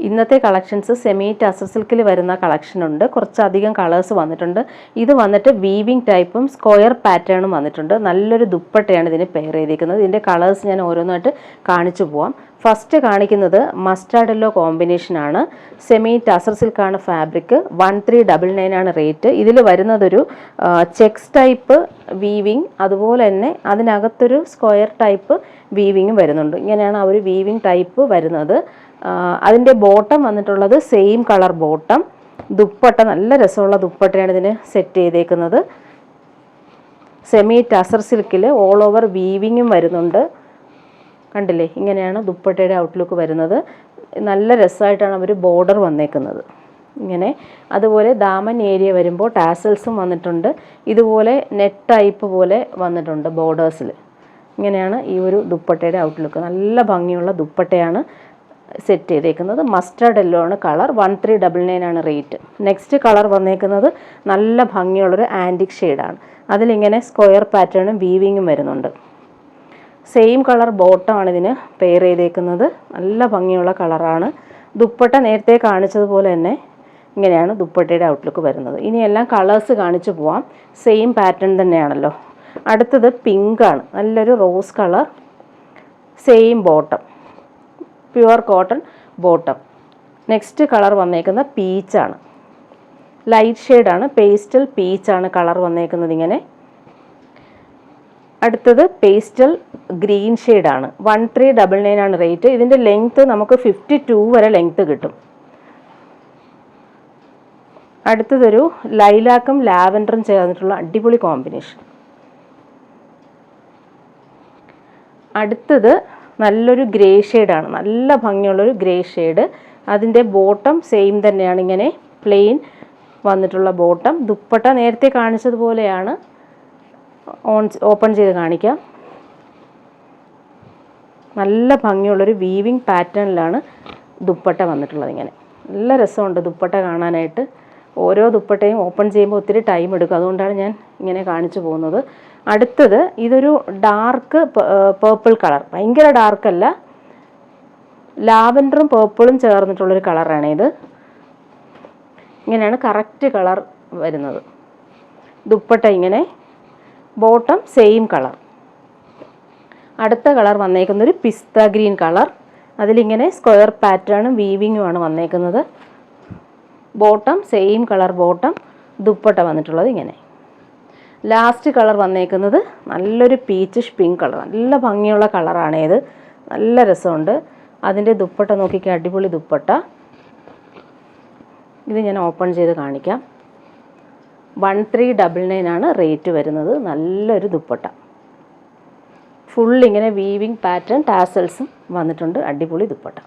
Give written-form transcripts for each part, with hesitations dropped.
ഇന്നത്തെ collections semi tussar സിൽക്കിൽ വരുന്ന കളക്ഷൻ ഉണ്ട്. കുറച്ചധികം കളേഴ്സ് വന്നിട്ടുണ്ട്. ഇത് വന്നിട്ട് വീവിംഗ് ടൈപ്പും സ്ക്വയർ പാറ്റേണും വന്നിട്ടുണ്ട്. നല്ലൊരു ദുപ്പട്ടയാണ് ഇതിന് പെയർ ചെയ്തിരിക്കുന്നത്. ഇതിൻ്റെ കളേഴ്സ് ഞാൻ ഓരോന്നായിട്ട് കാണിച്ചു പോവാം. ഫസ്റ്റ് കാണിക്കുന്നത് മസ്റ്റാർഡ് യെല്ലോ കോമ്പിനേഷനാണ്. സെമി ടസർ സിൽക്കാണ് ഫാബ്രിക്. 1399 ആണ് റേറ്റ്. ഇതിൽ വരുന്നതൊരു ചെക്സ് ടൈപ്പ് വീവിങ്, അതുപോലെ തന്നെ അതിനകത്തൊരു സ്ക്വയർ ടൈപ്പ് വീവിങ്ങും വരുന്നുണ്ട്. ഇങ്ങനെയാണ് ആ ഒരു വീവിങ് ടൈപ്പ് വരുന്നത്. അതിൻ്റെ ബോട്ടം വന്നിട്ടുള്ളത് സെയിം കളർ ബോട്ടം. ദുപ്പട്ട നല്ല രസമുള്ള ദുപ്പട്ടയാണ് ഇതിന് സെറ്റ് ചെയ്തേക്കുന്നത്. സെമി ടസർ സിൽക്കിൽ ഓൾ ഓവർ വീവിങ്ങും വരുന്നുണ്ട്. കണ്ടില്ലേ, ഇങ്ങനെയാണ് ദുപ്പട്ടയുടെ ഔട്ട്ലുക്ക് വരുന്നത്. നല്ല രസമായിട്ടാണ് അവർ ബോർഡർ വന്നേക്കുന്നത് ഇങ്ങനെ. അതുപോലെ ദാമൻ ഏരിയ വരുമ്പോൾ ടാസൽസും വന്നിട്ടുണ്ട്. ഇതുപോലെ നെറ്റ് ടൈപ്പ് പോലെ വന്നിട്ടുണ്ട് ബോർഡേഴ്സിൽ. ഇങ്ങനെയാണ് ഈ ഒരു ദുപ്പട്ടയുടെ ഔട്ട്ലുക്ക്. നല്ല ഭംഗിയുള്ള ദുപ്പട്ടയാണ് സെറ്റ് ചെയ്തേക്കുന്നത്. മസ്റ്റാർഡ് യെല്ലോ ആണ് കളർ. 1399 ആണ് റേറ്റ്. നെക്സ്റ്റ് കളർ വന്നേക്കുന്നത് നല്ല ഭംഗിയുള്ളൊരു ആൻറ്റിക് ഷെയ്ഡാണ്. അതിലിങ്ങനെ സ്ക്വയർ പാറ്റേണും വീവിങ്ങും വരുന്നുണ്ട്. സെയിം കളർ ബോട്ടമാണ് ഇതിന് പെയർ ചെയ്തേക്കുന്നത്. നല്ല ഭംഗിയുള്ള കളറാണ്. ദുപ്പട്ട നേരത്തെ കാണിച്ചതുപോലെ തന്നെ ഇങ്ങനെയാണ് ദുപ്പട്ടയുടെ ഔട്ട്ലുക്ക് വരുന്നത്. ഇനി എല്ലാം കളേഴ്സ് കാണിച്ചു പോവാം. സെയിം പാറ്റേൺ തന്നെയാണല്ലോ. അടുത്തത് പിങ്കാണ്. നല്ലൊരു rose colour. Same bottom, pure cotton bottom. Next colour വന്നേക്കുന്ന പീച്ചാണ്. ലൈറ്റ് ഷെയ്ഡാണ്, പേസ്റ്റൽ പീച്ചാണ് കളർ വന്നേക്കുന്നത് ഇങ്ങനെ. അടുത്തത് പേസ്റ്റൽ ഗ്രീൻ ഷെയ്ഡാണ്. 1399 ആണ് റേറ്റ്. ഇതിൻ്റെ ലെങ്ത്ത് നമുക്ക് 52 വരെ ലെങ്ത്ത് കിട്ടും. അടുത്തതൊരു ലൈലാക്കും ലാവൻഡറും ചേർന്നിട്ടുള്ള അടിപൊളി കോമ്പിനേഷൻ. അടുത്തത് നല്ലൊരു ഗ്രേ ഷെയ്ഡാണ്. നല്ല ഭംഗിയുള്ളൊരു ഗ്രേ ഷെയ്ഡ്. അതിൻ്റെ ബോട്ടം സെയിം തന്നെയാണ്, ഇങ്ങനെ പ്ലെയിൻ വന്നിട്ടുള്ള ബോട്ടം. ദുപ്പട്ട നേരത്തെ കാണിച്ചതുപോലെയാണ്. ഓപ്പൺ ചെയ്ത് കാണിക്കാം. നല്ല ഭംഗിയുള്ളൊരു വീവിങ് പാറ്റേണിലാണ് ദുപ്പട്ട വന്നിട്ടുള്ളത്. ഇങ്ങനെ നല്ല രസമുണ്ട് ദുപ്പട്ട കാണാനായിട്ട്. ഓരോ ദുപ്പട്ടയും ഓപ്പൺ ചെയ്യുമ്പോൾ ഒത്തിരി ടൈം എടുക്കും. അതുകൊണ്ടാണ് ഞാൻ ഇങ്ങനെ കാണിച്ചു പോകുന്നത്. അടുത്തത് ഇതൊരു ഡാർക്ക് പേർപ്പിൾ കളർ. ഭയങ്കര ഡാർക്കല്ല, ലാവൻഡറും പേർപ്പിളും ചേർന്നിട്ടുള്ളൊരു കളറാണ് ഇത്. ഇങ്ങനെയാണ് കറക്റ്റ് കളർ വരുന്നത്. ദുപ്പട്ട ഇങ്ങനെ, ബോട്ടം സെയിം കളർ. അടുത്ത കളർ വന്നേക്കുന്നൊരു പിസ്ത ഗ്രീൻ കളർ. അതിലിങ്ങനെ സ്ക്വയർ പാറ്റേണും വീവിങ്ങുമാണ് വന്നേക്കുന്നത്. Bottom same colour bottom. Dupatta വന്നിട്ടുള്ളത് ഇങ്ങനെ. ലാസ്റ്റ് കളർ വന്നേക്കുന്നത് നല്ലൊരു പീച്ചിഷ് പിങ്ക് കളർ. നല്ല ഭംഗിയുള്ള കളറാണ് ഇത്. നല്ല രസമുണ്ട്. അതിൻ്റെ ദുപ്പട്ട നോക്കിക്കാൻ അടിപൊളി ദുപ്പട്ട. ഇത് ഞാൻ ഓപ്പൺ ചെയ്ത് കാണിക്കാം. 1399 ആണ് റേറ്റ് വരുന്നത്. നല്ലൊരു ദുപ്പട്ട. ഫുൾ ഇങ്ങനെ വീവിങ് പാറ്റേൺ ടാസൽസും വന്നിട്ടുണ്ട്. അടിപൊളി ദുപ്പട്ട.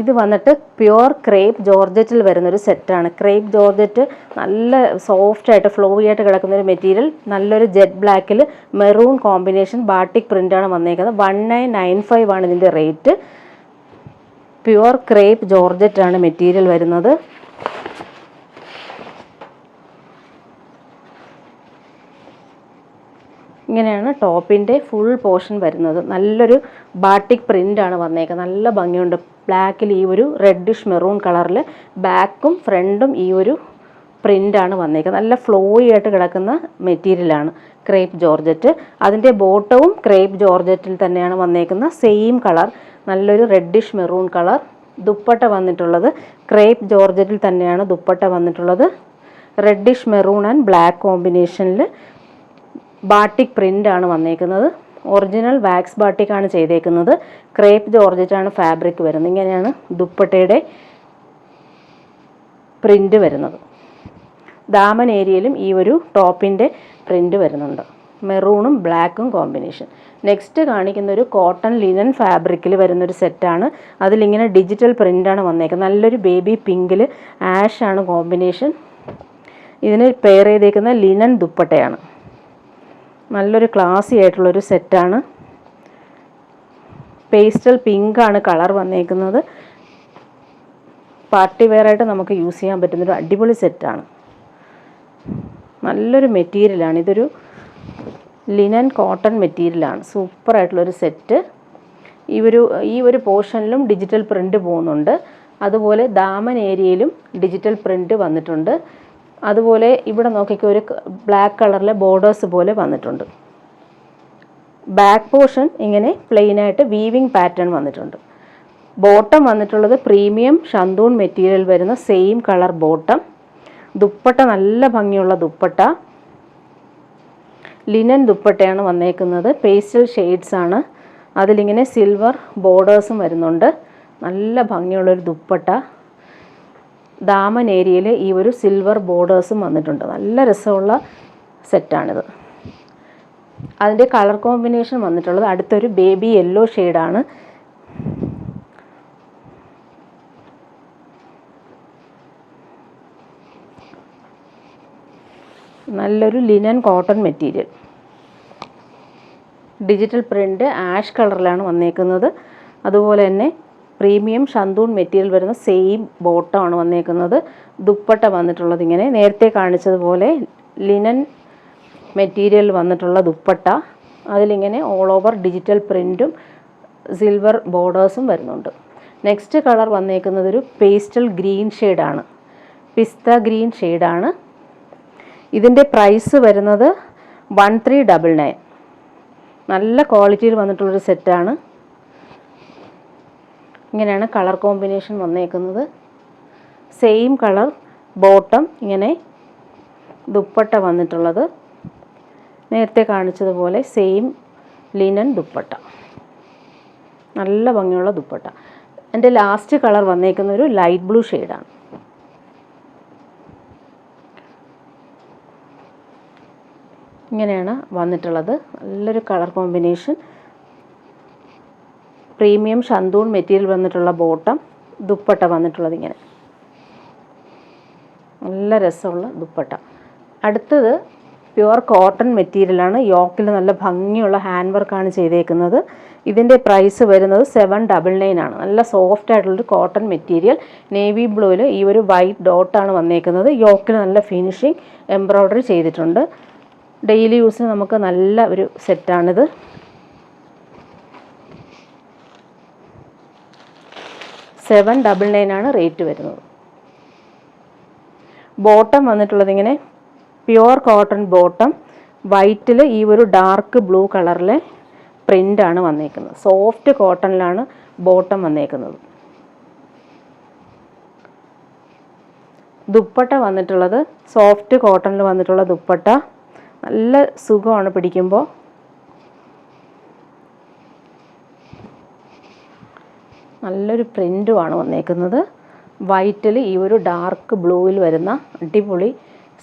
ഇത് വന്നിട്ട് പ്യുവർ ക്രേപ്പ് ജോർജറ്റിൽ വരുന്നൊരു സെറ്റാണ്. ക്രേപ്പ് ജോർജറ്റ് നല്ല സോഫ്റ്റായിട്ട് ഫ്ലോയി ആയിട്ട് കിടക്കുന്നൊരു മെറ്റീരിയൽ. നല്ലൊരു ജെറ്റ് ബ്ലാക്കിൽ മെറൂൺ കോമ്പിനേഷൻ ബാട്ടിക് പ്രിൻ്റാണ് വന്നേക്കുന്നത്. 1995 ആണ് ഇതിൻ്റെ റേറ്റ്. പ്യുവർ ക്രേപ്പ് ജോർജറ്റാണ് മെറ്റീരിയൽ വരുന്നത്. ഇങ്ങനെയാണ് ടോപ്പിൻ്റെ ഫുൾ പോർഷൻ വരുന്നത്. നല്ലൊരു ബാട്ടിക് പ്രിൻ്റാണ് വന്നേക്കുന്നത്. നല്ല ഭംഗിയുണ്ട്. ബ്ലാക്കിൽ ഈ ഒരു റെഡിഷ് മെറൂൺ കളറിൽ ബാക്കും ഫ്രണ്ടും ഈ ഒരു പ്രിൻ്റാണ് വന്നേക്കുന്നത്. നല്ല ഫ്ലോയി ആയിട്ട് കിടക്കുന്ന മെറ്റീരിയലാണ് ക്രേപ്പ് ജോർജറ്റ്. അതിൻ്റെ ബോട്ടവും ക്രേപ്പ് ജോർജറ്റിൽ തന്നെയാണ് വന്നേക്കുന്നത്. സെയിം കളർ, നല്ലൊരു റെഡിഷ് മെറൂൺ കളർ. ദുപ്പട്ട വന്നിട്ടുള്ളത് ക്രേപ്പ് ജോർജറ്റിൽ തന്നെയാണ് ദുപ്പട്ട വന്നിട്ടുള്ളത്. റെഡിഷ് മെറൂൺ ആൻഡ് ബ്ലാക്ക് കോമ്പിനേഷനിൽ ബാട്ടിക് പ്രിൻ്റാണ് വന്നേക്കുന്നത്. ഒറിജിനൽ വാക്സ് ബാട്ടിക്കാണ് ചെയ്തേക്കുന്നത്. ക്രേപ്പ് ജോർജറ്റാണ് ഫാബ്രിക് വരുന്നത്. ഇങ്ങനെയാണ് ദുപ്പട്ടയുടെ പ്രിൻ്റ് വരുന്നത്. ദാമൻ ഏരിയയിലും ഈ ഒരു ടോപ്പിൻ്റെ പ്രിൻ്റ് വരുന്നുണ്ട്. മെറൂണും ബ്ലാക്കും കോമ്പിനേഷൻ. നെക്സ്റ്റ് കാണിക്കുന്ന ഒരു കോട്ടൺ ലിനൻ ഫാബ്രിക്കിൽ വരുന്നൊരു സെറ്റാണ്. അതിലിങ്ങനെ ഡിജിറ്റൽ പ്രിൻ്റാണ് വന്നേക്കുന്നത്. നല്ലൊരു ബേബി പിങ്കിൽ ആഷാണ് കോമ്പിനേഷൻ. ഇതിന് പെയർ ചെയ്തേക്കുന്ന ലിനൻ ദുപ്പട്ടയാണ്. നല്ലൊരു ക്ലാസി ആയിട്ടുള്ളൊരു സെറ്റാണ്. പേസ്റ്റൽ പിങ്കാണ് കളർ വന്നേക്കുന്നത്. പാർട്ടി വെയറായിട്ട് നമുക്ക് യൂസ് ചെയ്യാൻ പറ്റുന്നൊരു അടിപൊളി സെറ്റാണ്. നല്ലൊരു മെറ്റീരിയലാണ്. ഇതൊരു ലിനൻ കോട്ടൺ മെറ്റീരിയലാണ്. സൂപ്പറായിട്ടുള്ളൊരു സെറ്റ്. ഈ ഒരു പോർഷനിലും ഡിജിറ്റൽ പ്രിൻ്റ് പോകുന്നുണ്ട്. അതുപോലെ ദാമൻ ഏരിയയിലും ഡിജിറ്റൽ പ്രിൻ്റ് വന്നിട്ടുണ്ട്. അതുപോലെ ഇവിടെ നോക്കിക്കോ, ഒരു ബ്ലാക്ക് കളറിലെ ബോർഡേഴ്സ് പോലെ വന്നിട്ടുണ്ട്. ബാക്ക് പോർഷൻ ഇങ്ങനെ പ്ലെയിനായിട്ട് വീവിങ് പാറ്റേൺ വന്നിട്ടുണ്ട്. ബോട്ടം വന്നിട്ടുള്ളത് പ്രീമിയം ഷന്തൂൺ മെറ്റീരിയൽ വരുന്ന സെയിം കളർ ബോട്ടം. ദുപ്പട്ട നല്ല ഭംഗിയുള്ള ദുപ്പട്ട, ലിനൻ ദുപ്പട്ടയാണ് വന്നേക്കുന്നത്. പേസ്റ്റൽ ഷെയ്ഡ്സ് ആണ്, അതിലിങ്ങനെ സിൽവർ ബോർഡേഴ്സും വരുന്നുണ്ട്. നല്ല ഭംഗിയുള്ളൊരു ദുപ്പട്ട. ദാമൻ ഏരിയയിൽ ഈ ഒരു സിൽവർ ബോർഡേഴ്സും വന്നിട്ടുണ്ട്. നല്ല രസമുള്ള സെറ്റാണിത്. അതിൻ്റെ കളർ കോമ്പിനേഷൻ വന്നിട്ടുള്ളത് അടുത്തൊരു ബേബി യെല്ലോ ഷെയ്ഡാണ്. നല്ലൊരു linen cotton material. Digital print ash കളറിലാണ് വന്നേക്കുന്നത്. അതുപോലെ തന്നെ പ്രീമിയം ഷന്തൂൺ മെറ്റീരിയൽ വരുന്ന സെയിം ബോട്ടമാണ് വന്നേക്കുന്നത്. ദുപ്പട്ട വന്നിട്ടുള്ളത് ഇങ്ങനെ നേരത്തെ കാണിച്ചതുപോലെ ലിനൻ മെറ്റീരിയൽ വന്നിട്ടുള്ള ദുപ്പട്ട. അതിലിങ്ങനെ ഓൾ ഓവർ ഡിജിറ്റൽ പ്രിൻറ്റും സിൽവർ ബോർഡേഴ്സും വരുന്നുണ്ട്. നെക്സ്റ്റ് കളർ വന്നേക്കുന്നത് ഒരു പേസ്റ്റൽ ഗ്രീൻ ഷെയ്ഡാണ്, പിസ്ത ഗ്രീൻ ഷെയ്ഡാണ്. ഇതിൻ്റെ പ്രൈസ് വരുന്നത് 1399. നല്ല ക്വാളിറ്റിയിൽ വന്നിട്ടുള്ളൊരു സെറ്റാണ്. ഇങ്ങനെയാണ് കളർ കോമ്പിനേഷൻ വന്നേക്കുന്നത്. സെയിം കളർ ബോട്ടം, ഇങ്ങനെ ദുപ്പട്ട വന്നിട്ടുള്ളത് നേരത്തെ കാണിച്ചതുപോലെ സെയിം ലിനൻ ദുപ്പട്ട. നല്ല ഭംഗിയുള്ള ദുപ്പട്ട. എൻ്റെ ലാസ്റ്റ് കളർ വന്നേക്കുന്ന ഒരു ലൈറ്റ് ബ്ലൂ ഷെയ്ഡാണ്. ഇങ്ങനെയാണ് വന്നിട്ടുള്ളത്. നല്ലൊരു കളർ കോമ്പിനേഷൻ. പ്രീമിയം ഷന്തൂൺ മെറ്റീരിയൽ വന്നിട്ടുള്ള ബോട്ടം, ദുപ്പട്ട വന്നിട്ടുള്ളത് ഇങ്ങനെ നല്ല രസമുള്ള ദുപ്പട്ട. അടുത്തത് പ്യുവർ കോട്ടൺ മെറ്റീരിയലാണ്. യോക്കിൽ നല്ല ഭംഗിയുള്ള ഹാൻഡ് വർക്കാണ് ചെയ്തേക്കുന്നത്. ഇതിൻ്റെ പ്രൈസ് വരുന്നത് 799 ആണ്. നല്ല സോഫ്റ്റ് ആയിട്ടുള്ളൊരു കോട്ടൺ മെറ്റീരിയൽ. നേവി ബ്ലൂവിൽ ഈ ഒരു വൈറ്റ് ഡോട്ടാണ് വന്നേക്കുന്നത്. യോക്കിൽ നല്ല ഫിനിഷിങ് എംബ്രോയ്ഡറി ചെയ്തിട്ടുണ്ട്. ഡെയിലി യൂസിന് നമുക്ക് നല്ല ഒരു സെറ്റാണിത്. $799 ആണ് റേറ്റ് വരുന്നത്. ബോട്ടം വന്നിട്ടുള്ളത് ഇങ്ങനെ പ്യുവർ കോട്ടൺ ബോട്ടം, വൈറ്റിൽ ഈ ഒരു ഡാർക്ക് ബ്ലൂ കളറിലെ പ്രിൻ്റാണ് വന്നേക്കുന്നത്. സോഫ്റ്റ് കോട്ടണിലാണ് ബോട്ടം വന്നേക്കുന്നത്. ദുപ്പട്ട വന്നിട്ടുള്ളത് സോഫ്റ്റ് കോട്ടണിൽ വന്നിട്ടുള്ള ദുപ്പട്ട. നല്ല സുഖമാണ് പിടിക്കുമ്പോൾ. നല്ലൊരു പ്രിൻറ്റുമാണ് വന്നേക്കുന്നത്. വൈറ്റിൽ ഈ ഒരു ഡാർക്ക് ബ്ലൂവിൽ വരുന്ന അടിപൊളി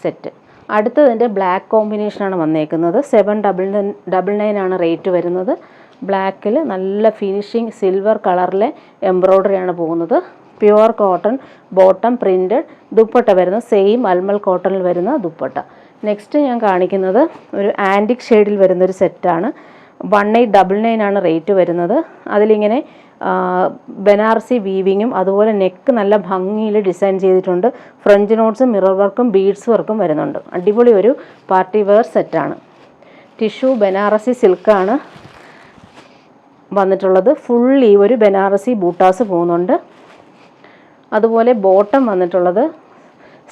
സെറ്റ്. അടുത്തതിൻ്റെ ബ്ലാക്ക് കോമ്പിനേഷനാണ് വന്നേക്കുന്നത്. 799 ആണ് റേറ്റ് വരുന്നത്. ബ്ലാക്കിൽ നല്ല ഫിനിഷിങ് സിൽവർ കളറിലെ എംബ്രോയ്ഡറിയാണ് പോകുന്നത്. Pure cotton bottom, printed dupatta വരുന്ന സെയിം മൽമൽ കോട്ടണിൽ വരുന്ന ദുപ്പട്ട. നെക്സ്റ്റ് ഞാൻ കാണിക്കുന്നത് ഒരു ആൻറ്റിക് ഷെയ്ഡിൽ വരുന്നൊരു സെറ്റാണ്. 1899 ആണ് റേറ്റ് വരുന്നത്. അതിലിങ്ങനെ ബനാറസി വീവിങ്ങും അതുപോലെ നെക്ക് നല്ല ഭംഗിയിൽ ഡിസൈൻ ചെയ്തിട്ടുണ്ട്. ഫ്രഞ്ച് നോട്ട്സും മിറർ വർക്കും ബീഡ്സ് വർക്കും വരുന്നുണ്ട്. അടിപൊളി ഒരു പാർട്ടി വെയർ സെറ്റാണ്. ടിഷ്യൂ ബനാറസി സിൽക്കാണ് വന്നിട്ടുള്ളത്. ഫുൾ ഈ ഒരു ബനാറസി ബൂട്ടാസ് പോകുന്നുണ്ട്. അതുപോലെ ബോട്ടം വന്നിട്ടുള്ളത്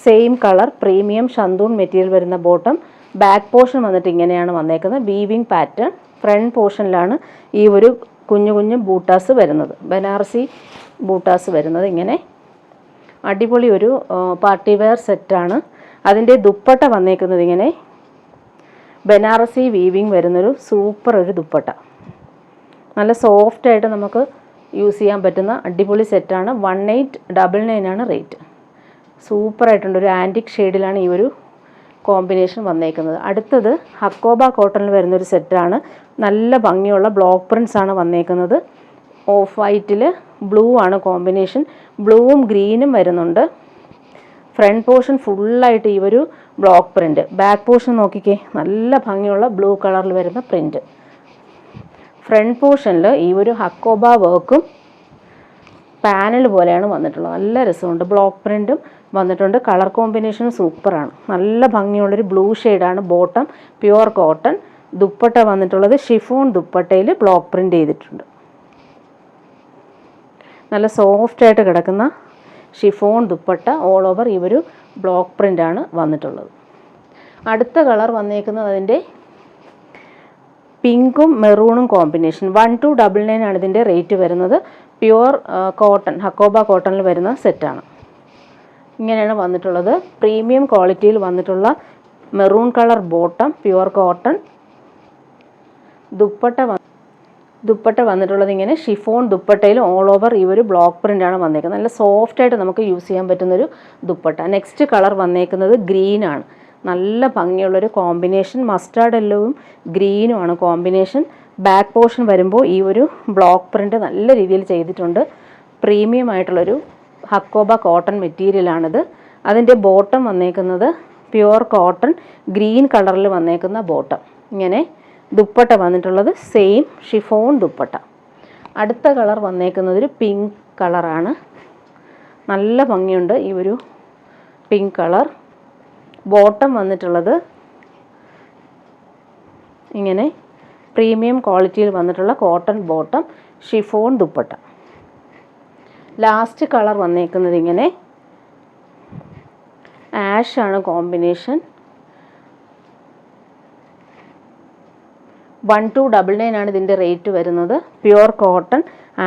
സെയിം കളർ പ്രീമിയം ഷന്തൂൺ മെറ്റീരിയൽ വരുന്ന ബോട്ടം. ബാക്ക് പോർഷൻ വന്നിട്ട് ഇങ്ങനെയാണ് വന്നേക്കുന്നത്. Weaving pattern. ഫ്രണ്ട് പോർഷനിലാണ് ഈ ഒരു കുഞ്ഞു കുഞ്ഞു ബൂട്ടാസ് വരുന്നത്, ബനാറസി ബൂട്ടാസ് വരുന്നത്. ഇങ്ങനെ അടിപൊളി ഒരു പാർട്ടി വെയർ സെറ്റാണ്. അതിൻ്റെ ദുപ്പട്ട വന്നേക്കുന്നത് ഇങ്ങനെ ബനാറസി വീവിങ് വരുന്നൊരു സൂപ്പർ ഒരു ദുപ്പട്ട. നല്ല സോഫ്റ്റായിട്ട് നമുക്ക് യൂസ് ചെയ്യാൻ പറ്റുന്ന അടിപൊളി സെറ്റാണ്. 1899 ആണ് റേറ്റ്. സൂപ്പറായിട്ടുണ്ട്. ഒരു ആൻറ്റിക് ഷെയ്ഡിലാണ് ഈ ഒരു കോമ്പിനേഷൻ വന്നേക്കുന്നത്. അടുത്തത് ഹക്കോബ കോട്ടണിൽ വരുന്നൊരു സെറ്റാണ്. നല്ല ഭംഗിയുള്ള ബ്ലോക്ക് പ്രിൻറ്റ്സ് ആണ് വന്നേക്കുന്നത്. ഓഫ് വൈറ്റിൽ ബ്ലൂ ആണ് കോമ്പിനേഷൻ. ബ്ലൂവും ഗ്രീനും വരുന്നുണ്ട്. ഫ്രണ്ട് പോർഷൻ ഫുള്ളായിട്ട് ഈ ഒരു ബ്ലോക്ക് പ്രിൻറ്റ്. ബാക്ക് പോർഷൻ നോക്കിക്കേ, നല്ല ഭംഗിയുള്ള ബ്ലൂ കളറിൽ വരുന്ന പ്രിൻറ്റ്. ഫ്രണ്ട് പോർഷനിൽ ഈ ഒരു ഹക്കോബ വർക്കും പാനൽ പോലെയാണ് വന്നിട്ടുള്ളത്. നല്ല രസമുണ്ട്. ബ്ലോക്ക് പ്രിൻറ്റും വന്നിട്ടുണ്ട്. കളർ കോമ്പിനേഷൻ സൂപ്പറാണ്. നല്ല ഭംഗിയുള്ളൊരു ബ്ലൂ ഷെയ്ഡാണ് ബോട്ടം. Pure cotton. ദുപ്പട്ട വന്നിട്ടുള്ളത് ഷിഫോൺ ദുപ്പട്ടയിൽ ബ്ലോക്ക് പ്രിൻ്റ് ചെയ്തിട്ടുണ്ട്. നല്ല സോഫ്റ്റായിട്ട് കിടക്കുന്ന ഷിഫോൺ ദുപ്പട്ട. ഓൾ ഓവർ ഈ ഒരു ബ്ലോക്ക് പ്രിൻ്റാണ് വന്നിട്ടുള്ളത്. അടുത്ത കളർ വന്നേക്കുന്നത് അതിൻ്റെ പിങ്കും മെറൂണും കോമ്പിനേഷൻ. 1299 ആണ് ഇതിൻ്റെ റേറ്റ് വരുന്നത്. പ്യുവർ കോട്ടൺ, ഹക്കോബ കോട്ടണിൽ വരുന്ന സെറ്റാണ്. ഇങ്ങനെയാണ് വന്നിട്ടുള്ളത്. പ്രീമിയം ക്വാളിറ്റിയിൽ വന്നിട്ടുള്ള maroon colour bottom, pure cotton. Dupatta വന്നിട്ടുള്ളത് ഇങ്ങനെ ഷിഫോൺ ദുപ്പട്ടയിൽ ഓൾ ഓവർ ഈ ഒരു ബ്ലോക്ക് പ്രിൻ്റാണ് വന്നേക്കുന്നത്. നല്ല സോഫ്റ്റായിട്ട് നമുക്ക് യൂസ് ചെയ്യാൻ പറ്റുന്നൊരു ദുപ്പട്ട. നെക്സ്റ്റ് കളർ വന്നേക്കുന്നത് ഗ്രീനാണ്. നല്ല ഭംഗിയുള്ളൊരു കോമ്പിനേഷൻ. മസ്റ്റാർഡ് യെല്ലോവും ഗ്രീനുമാണ് കോമ്പിനേഷൻ. ബാക്ക് പോർഷൻ വരുമ്പോൾ ഈ ഒരു ബ്ലോക്ക് പ്രിൻ്റ് നല്ല രീതിയിൽ ചെയ്തിട്ടുണ്ട്. പ്രീമിയം ആയിട്ടുള്ളൊരു ഹക്കോബ കോട്ടൺ മെറ്റീരിയലാണിത്. അതിൻ്റെ ബോട്ടം വന്നേക്കുന്നത് പ്യുവർ കോട്ടൺ ഗ്രീൻ കളറിൽ വന്നേക്കുന്ന ബോട്ടം. ഇങ്ങനെ ദുപ്പട്ട വന്നിട്ടുള്ളത് സെയിം ഷിഫോൺ ദുപ്പട്ട. അടുത്ത കളർ വന്നേക്കുന്നത് ഒരു പിങ്ക് കളറാണ്. നല്ല ഭംഗിയുണ്ട് ഈ ഒരു പിങ്ക് കളർ. ബോട്ടം വന്നിട്ടുള്ളത് ഇങ്ങനെ പ്രീമിയം ക്വാളിറ്റിയിൽ വന്നിട്ടുള്ള cotton bottom, chiffon dupatta. Last colour വന്നേക്കുന്നത് ഇങ്ങനെ ആഷാണ് കോമ്പിനേഷൻ. 1299 ആണ് ഇതിൻ്റെ റേറ്റ് വരുന്നത്. പ്യുവർ കോട്ടൺ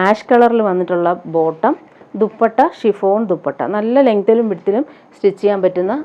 ആഷ് കളറിൽ വന്നിട്ടുള്ള ബോട്ടം, ദുപ്പട്ട ഷിഫോൺ ദുപ്പട്ട. നല്ല ലെങ്ത്തിലും വിഡ്ത്തിലും സ്റ്റിച്ച് ചെയ്യാൻ പറ്റുന്ന